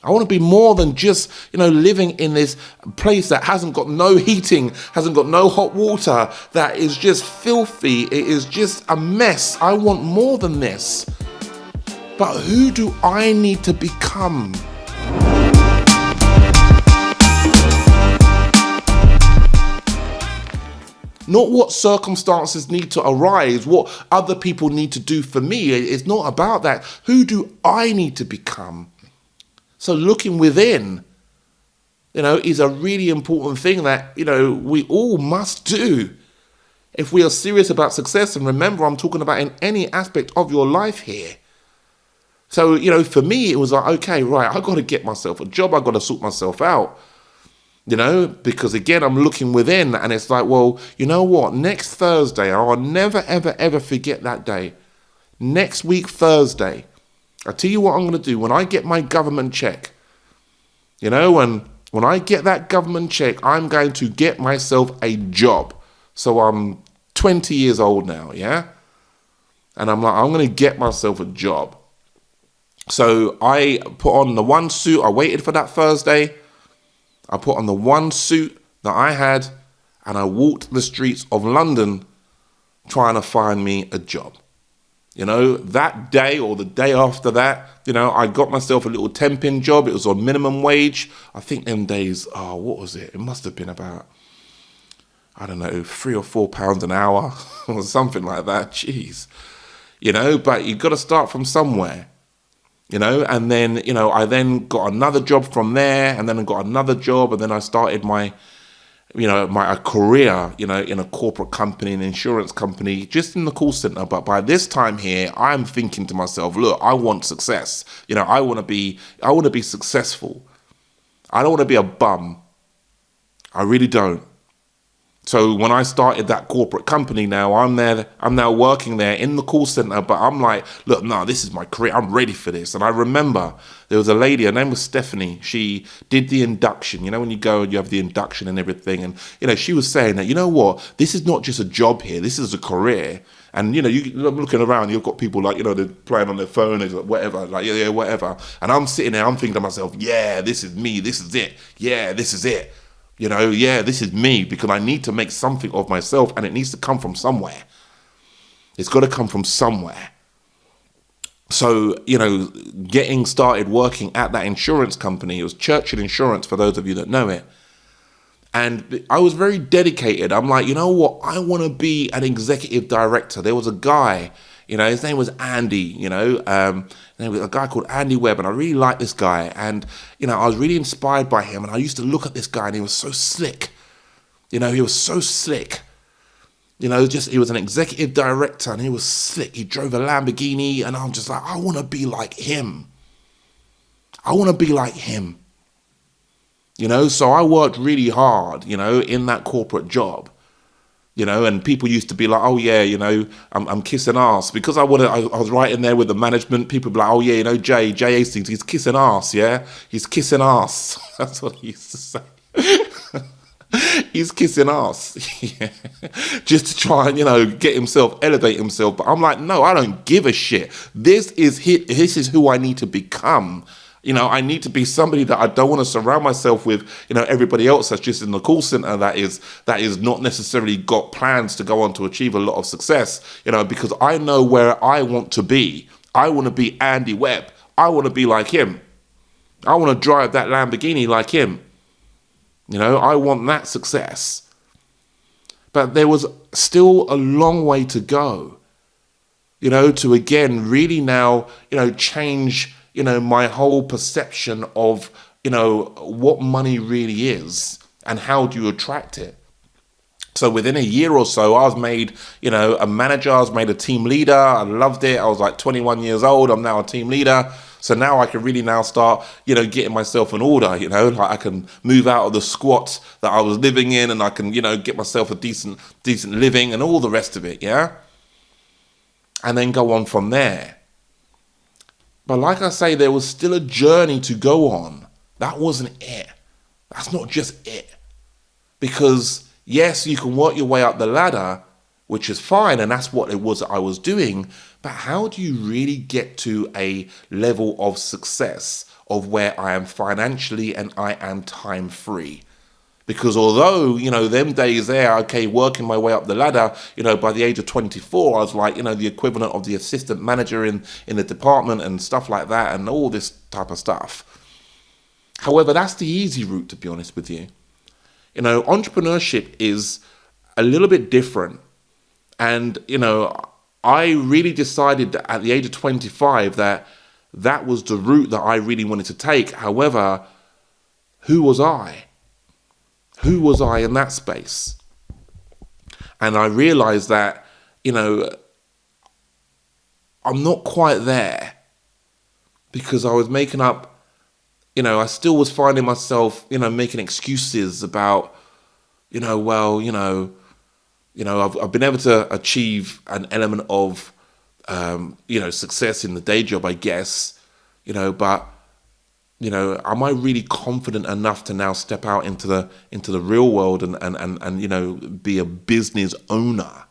I want to be more than just, living in this place that hasn't got no heating, hasn't got no hot water, that is just filthy. It is just a mess. I want more than this. But who do I need to become? Not what circumstances need to arise, what other people need to do for me. It's not about that. Who do I need to become? So looking within, is a really important thing that, we all must do if we are serious about success. And remember, I'm talking about in any aspect of your life here. So, for me, it was like, okay, right, I've got to get myself a job. I've got to sort myself out, because again, I'm looking within, and it's like, well, you know what? Next Thursday, I'll never, ever, ever forget that day. Next week, Thursday, I'll tell you what I'm going to do. When I get my government check, when I get that government check, I'm going to get myself a job. So I'm 20 years old now, yeah? And I'm like, I'm going to get myself a job. So I put on the one suit. I waited for that Thursday. I put on the one suit that I had, and I walked the streets of London trying to find me a job. That day or the day after that, I got myself a little temping job. It was on minimum wage. I think them days, what was it? It must have been about, I don't know, £3 or £4 an hour or something like that. Jeez. But you got to start from somewhere, and then, I then got another job from there, and then I got another job, and then I started my career, in a corporate company, an insurance company, just in the call center. But by this time here, I'm thinking to myself, look, I want success. I want to be successful. I don't want to be a bum. I really don't. So when I started that corporate company now, I'm now working there in the call center, but I'm like, look, no, this is my career. I'm ready for this. And I remember there was a lady, her name was Stephanie. She did the induction, when you go and you have the induction and everything. And, she was saying that, you know what, this is not just a job here. This is a career. And, you're looking around, you've got people like, they're playing on their phone, or whatever, like, yeah, whatever. And I'm sitting there, I'm thinking to myself, yeah, this is me. This is it. Yeah, this is it. This is me, because I need to make something of myself, and it needs to come from somewhere. It's got to come from somewhere. So, getting started working at that insurance company, it was Churchill Insurance, for those of you that know it. And I was very dedicated. I'm like, you know what? I want to be an executive director. There was a guy, his name was Andy, there was a guy called Andy Webb, and I really liked this guy. And, I was really inspired by him. And I used to look at this guy, and he was so slick. He was so slick. He was an executive director, and he was slick. He drove a Lamborghini, and I'm just like, I want to be like him. I want to be like him. So I worked really hard, in that corporate job. And people used to be like, oh yeah, I'm kissing ass, because I was right in there with the management. People be like, oh yeah, Jay Hastings, he's kissing ass, yeah, he's kissing ass. That's what he used to say. He's kissing ass, yeah. Just to try and elevate himself. But I'm like, no, I don't give a shit. This is who I need to become. I need to be somebody that I don't want to surround myself with, everybody else that's just in the call center that is not necessarily got plans to go on to achieve a lot of success, because I know where I want to be. I want to be Andy Webb. I want to be like him. I want to drive that Lamborghini like him. I want that success. But there was still a long way to go, to again really now, change my whole perception of, what money really is and how do you attract it. So within a year or so, I was made, a manager. I was made a team leader. I loved it. I was like 21 years old. I'm now a team leader. So now I can really now start, getting myself in order, like I can move out of the squat that I was living in, and I can, get myself a decent living and all the rest of it. Yeah. And then go on from there. But like I say, there was still a journey to go on. That wasn't it. That's not just it. Because yes, you can work your way up the ladder, which is fine, and that's what it was that I was doing. But how do you really get to a level of success, of where I am financially and I am time free. Because although, them days there, okay, working my way up the ladder, by the age of 24, I was like, the equivalent of the assistant manager in the department and stuff like that and all this type of stuff. However, that's the easy route, to be honest with you. Entrepreneurship is a little bit different. And, I really decided that at the age of 25 that was the route that I really wanted to take. However, who was I? Who was I in that space? And I realized that, I'm not quite there, because I was making up, I still was finding myself, making excuses about, I've been able to achieve an element of, success in the day job, I guess, but, am I really confident enough to now step out into the real world and be a business owner?